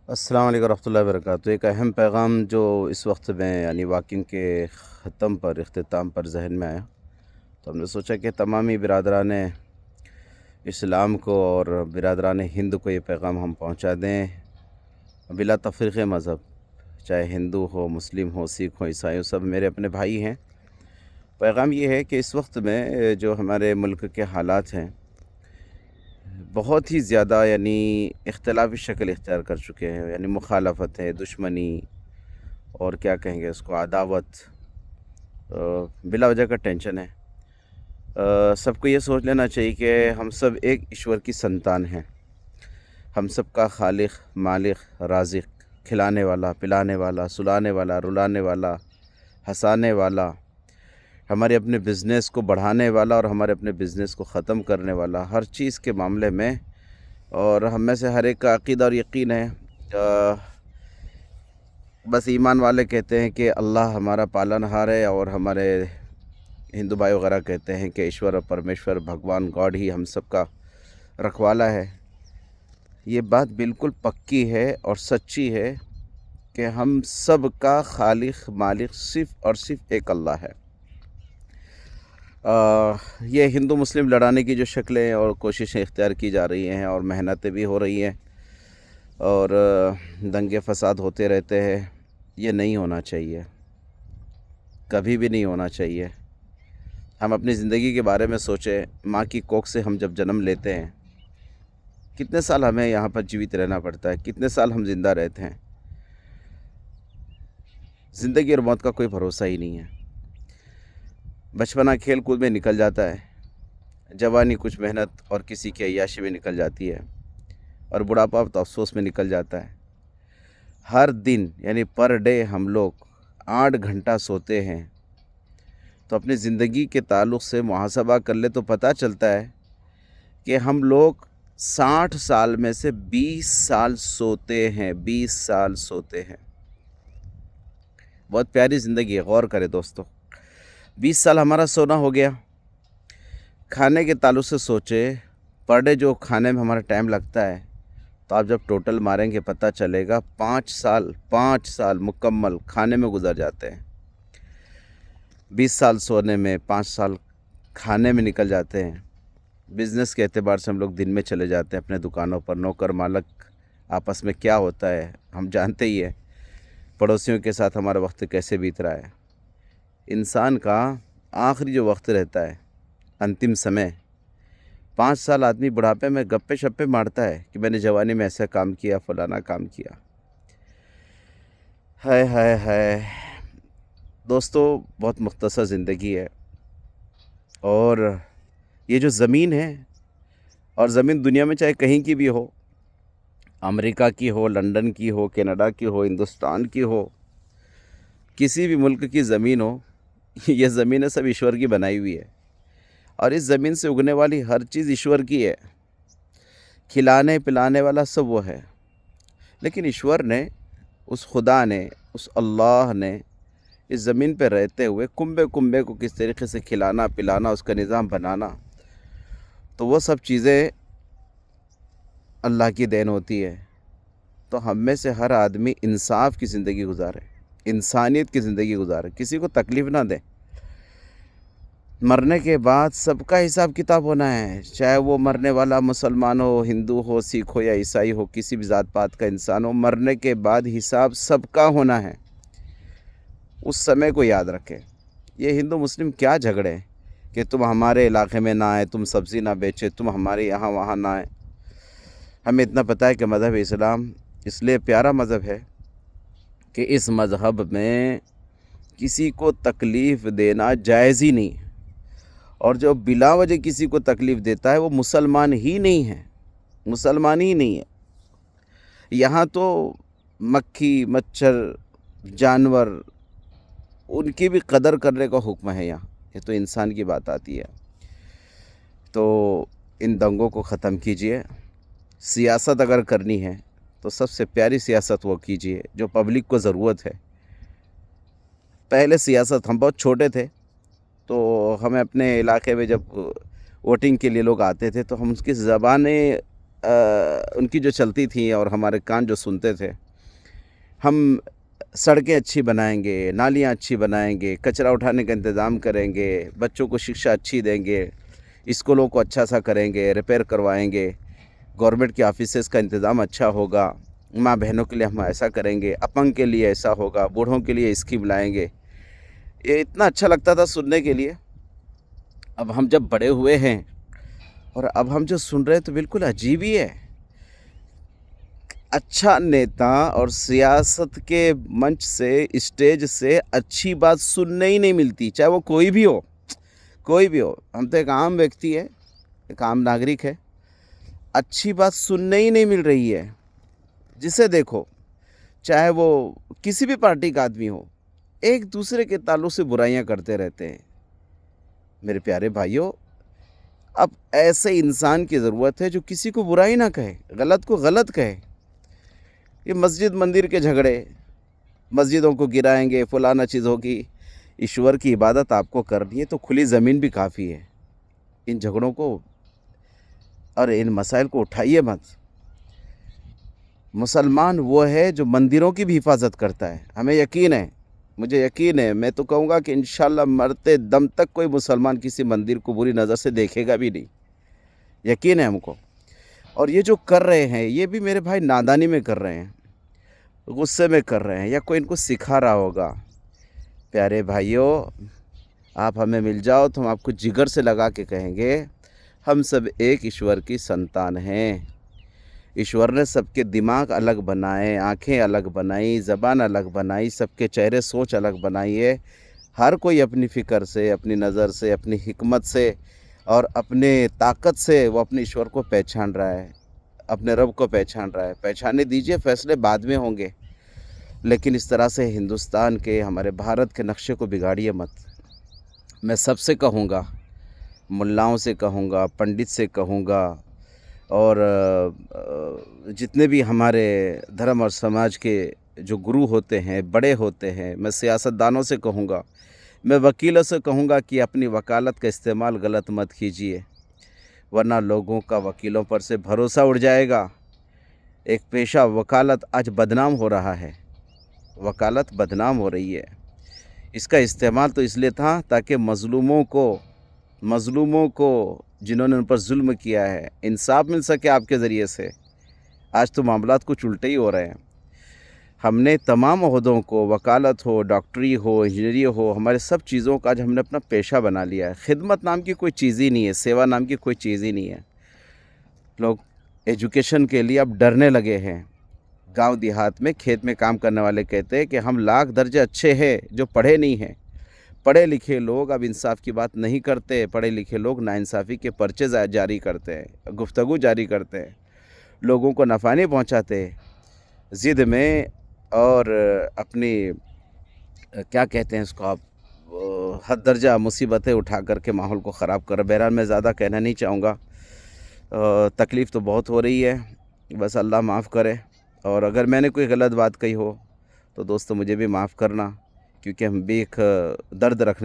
अस्सलाम वालेकुम रहमतुल्लाहि व बरकातहू। एक अहम पैगाम जो इस वक्त में यानी वॉकिंग के ख़त्म पर इख्तिताम पर जहन में आया, तो हमने सोचा कि तमामी बिरादरान इस्लाम को और बिरादरान हिंद को ये पैगाम हम पहुंचा दें, बिला तफ़रीक़ मज़हब, चाहे हिंदू हो, मुस्लिम हो, सिख हो, ईसाई हो, सब मेरे अपने भाई हैं। पैगाम ये है कि इस वक्त में जो हमारे मुल्क के हालात हैं, बहुत ही ज़्यादा यानी इख्तलाफी शक्ल इख्तियार कर चुके हैं। यानी मुखालफत है, दुश्मनी और क्या कहेंगे उसको, अदावत, बिला वजह का टेंशन है। सबको ये सोच लेना चाहिए कि हम सब एक ईश्वर की संतान हैं। हम सब का खालिक, मालिक, राज़िक, खिलाने वाला, पिलाने वाला, सुलाने वाला, रुलाने वाला, हँसाने वाला, हमारे अपने बिज़नेस को बढ़ाने वाला और हमारे अपने बिज़नेस को ख़त्म करने वाला, हर चीज़ के मामले में। और हम में से हर एक का अक़ीदा और यकीन है। बस ईमान वाले कहते हैं कि अल्लाह हमारा पालनहार है, और हमारे हिंदू भाई वगैरह कहते हैं कि ईश्वर और परमेश्वर, भगवान गॉड ही हम सब का रखवाला है। ये बात बिल्कुल पक्की है और सच्ची है कि हम सब का खालिक, मालिक सिर्फ़ और सिर्फ़ एक अल्लाह है। ये हिंदू मुस्लिम लड़ाने की जो शक्लें और कोशिशें इख्तियार की जा रही हैं और मेहनतें भी हो रही हैं और दंगे फसाद होते रहते हैं, ये नहीं होना चाहिए, कभी भी नहीं होना चाहिए। हम अपनी ज़िंदगी के बारे में सोचें। माँ की कोख से हम जब जन्म लेते हैं, कितने साल हमें यहाँ पर जीवित रहना पड़ता है, कितने साल हम ज़िंदा रहते हैं। ज़िंदगी और मौत का कोई भरोसा ही नहीं है। बचपना खेल कूद में निकल जाता है, जवानी कुछ मेहनत और किसी की अय्याशी में निकल जाती है, और बुढ़ापा तो अफसोस में निकल जाता है। हर दिन यानी पर डे हम लोग 8 घंटा सोते हैं। तो अपनी ज़िंदगी के ताल्लुक़ से मुहासबा कर ले तो पता चलता है कि हम लोग 60 साल में से 20 साल सोते हैं, 20 साल सोते हैं। बहुत प्यारी ज़िंदगी है, गौर करें दोस्तों। 20 साल हमारा सोना हो गया। खाने के ताल्लुक़ से सोचे, पर डे जो खाने में हमारा टाइम लगता है, तो आप जब टोटल मारेंगे पता चलेगा 5 साल मुकम्मल खाने में गुजर जाते हैं। 20 साल सोने में, 5 साल खाने में निकल जाते हैं। बिज़नेस के एतबार से हम लोग दिन में चले जाते हैं अपने दुकानों पर। नौकर मालक आपस में क्या होता है हम जानते ही हैं। पड़ोसियों के साथ हमारा वक्त कैसे बीत रहा है। इंसान का आखिरी जो वक्त रहता है, अंतिम समय, 5 साल आदमी बुढ़ापे में गप्पे शप्पे मारता है कि मैंने जवानी में ऐसा काम किया, फलाना काम किया। हाय हाय हाय दोस्तों, बहुत मुख्तसर ज़िंदगी है। और ये जो ज़मीन है, और ज़मीन दुनिया में चाहे कहीं की भी हो, अमेरिका की हो, लंदन की हो, कनाडा की हो, हिंदुस्तान की हो, किसी भी मुल्क की ज़मीन हो, ये ज़मीनें सब ईश्वर की बनाई हुई है। और इस ज़मीन से उगने वाली हर चीज़ ईश्वर की है। खिलाने पिलाने वाला सब वो है। लेकिन ईश्वर ने, उस खुदा ने, उस अल्लाह ने इस ज़मीन पर रहते हुए कुंबे कुंबे को किस तरीके से खिलाना पिलाना, उसका निज़ाम बनाना, तो वो सब चीज़ें अल्लाह की देन होती है। तो हम में से हर आदमी इंसाफ की ज़िंदगी गुजारे, इंसानियत की ज़िंदगी गुजारे, किसी को तकलीफ़ ना दे। मरने के बाद सबका हिसाब किताब होना है, चाहे वो मरने वाला मुसलमान हो, हिंदू हो, सिख हो या ईसाई हो, किसी भी ज़ात पात का इंसान हो, मरने के बाद हिसाब सबका होना है। उस समय को याद रखें। ये हिंदू मुस्लिम क्या झगड़े हैं कि तुम हमारे इलाके में ना आए, तुम सब्ज़ी ना बेचे, तुम हमारे यहाँ वहाँ ना आए। हमें इतना पता है कि मज़हब इस्लाम इसलिए प्यारा मज़हब है कि इस मज़हब में किसी को तकलीफ़ देना जायज़ ही नहीं है। और जो बिला वजह किसी को तकलीफ़ देता है वो मुसलमान ही नहीं है, मुसलमान ही नहीं है। यहाँ तो मक्खी मच्छर जानवर, उनकी भी कदर करने का हुक्म है यहाँ। ये तो इंसान की बात आती है। तो इन दंगों को ख़त्म कीजिए। सियासत अगर करनी है तो सबसे प्यारी सियासत वो कीजिए जो पब्लिक को ज़रूरत है। पहले सियासत, हम बहुत छोटे थे तो हमें अपने इलाके में जब वोटिंग के लिए लोग आते थे तो हम उसकी ज़बानें उनकी जो चलती थी और हमारे कान जो सुनते थे, हम सड़कें अच्छी बनाएंगे, नालियाँ अच्छी बनाएंगे, कचरा उठाने का इंतज़ाम करेंगे, बच्चों को शिक्षा अच्छी देंगे, स्कूलों को अच्छा सा करेंगे, रिपेयर करवाएंगे, गवर्नमेंट के ऑफिसेज़ का इंतज़ाम अच्छा होगा, माँ बहनों के लिए हम ऐसा करेंगे, अपंग के लिए ऐसा होगा, बूढ़ों के लिए स्कीम लाएंगे। ये इतना अच्छा लगता था सुनने के लिए। अब हम जब बड़े हुए हैं और अब हम जो सुन रहे हैं तो बिल्कुल अजीब ही है। अच्छा नेता और सियासत के मंच से, स्टेज से अच्छी बात सुनने ही नहीं मिलती, चाहे वो कोई भी हो, कोई भी हो। हम तो एक आम व्यक्ति है, एक आम नागरिक है, अच्छी बात सुनने ही नहीं मिल रही है। जिसे देखो, चाहे वो किसी भी पार्टी का आदमी हो, एक दूसरे के ताल्लुक से बुराइयां करते रहते हैं। मेरे प्यारे भाइयों, अब ऐसे इंसान की ज़रूरत है जो किसी को बुराई ना कहे, गलत को गलत कहे। ये मस्जिद मंदिर के झगड़े, मस्जिदों को गिराएंगे, फलाना चीज़ होगी। ईश्वर की इबादत आपको करनी है तो खुली ज़मीन भी काफ़ी है। इन झगड़ों को और इन मसाइल को उठाइए मत। मुसलमान वो है जो मंदिरों की भी हिफाजत करता है। हमें यकीन है, मुझे यकीन है, मैं तो कहूँगा कि इंशाल्लाह मरते दम तक कोई मुसलमान किसी मंदिर को बुरी नज़र से देखेगा भी नहीं, यकीन है हमको। और ये जो कर रहे हैं, ये भी मेरे भाई नादानी में कर रहे हैं, गुस्से में कर रहे हैं, या कोई इनको सिखा रहा होगा। प्यारे भाइयों, आप हमें मिल जाओ तो हम आपको जिगर से लगा के कहेंगे, हम सब एक ईश्वर की संतान हैं। ईश्वर ने सबके दिमाग अलग बनाए, आँखें अलग बनाई, ज़बान अलग बनाई, सबके चेहरे सोच अलग बनाई है। हर कोई अपनी फ़िक्र से, अपनी नज़र से, अपनी हिकमत से और अपने ताकत से वो अपने ईश्वर को पहचान रहा है, अपने रब को पहचान रहा है। पहचाने दीजिए, फ़ैसले बाद में होंगे, लेकिन इस तरह से हिंदुस्तान के, हमारे भारत के नक्शे को बिगाड़िए मत। मैं सबसे कहूँगा, मुल्लाओं से कहूँगा, पंडित से कहूँगा, और जितने भी हमारे धर्म और समाज के जो गुरु होते हैं, बड़े होते हैं, मैं सियासतदानों से कहूँगा, मैं वकीलों से कहूँगा कि अपनी वकालत का इस्तेमाल गलत मत कीजिए, वरना लोगों का वकीलों पर से भरोसा उड़ जाएगा। एक पेशा वकालत आज बदनाम हो रहा है, वकालत बदनाम हो रही है। इसका इस्तेमाल तो इसलिए था ताकि मज़लूमों को जिन्होंने उन पर जुल्म किया है, इंसाफ मिल सके आपके ज़रिए से। आज तो मामलात कुछ उल्टे ही हो रहे हैं। हमने तमाम ओहदों को, वकालत हो, डॉक्टरी हो, इंजीनियरी हो, हमारे सब चीज़ों का आज हमने अपना पेशा बना लिया है। खिदमत नाम की कोई चीज़ ही नहीं है, सेवा नाम की कोई चीज़ ही नहीं है। लोग एजुकेशन के लिए अब डरने लगे हैं। गांव देहात में, खेत में काम करने वाले कहते हैं कि हम लाख दर्जे अच्छे हैं जो पढ़े नहीं हैं। पढ़े लिखे लोग अब इंसाफ की बात नहीं करते, पढ़े लिखे लोग नाइंसाफ़ी के पर्चे जारी करते हैं, गुफ्तगू जारी करते हैं, लोगों को नफ़ा नहीं पहुँचाते, ज़िद में और अपनी क्या कहते हैं इसको आप, हद दर्जा मुसीबतें उठा करके माहौल को ख़राब कर। बहरहाल मैं ज़्यादा कहना नहीं चाहूँगा, तकलीफ़ तो बहुत हो रही है, बस अल्लाह माफ़ करे। और अगर मैंने कोई गलत बात कही हो तो दोस्तों मुझे भी माफ़ करना, क्योंकि हम भी एक दर्द रखने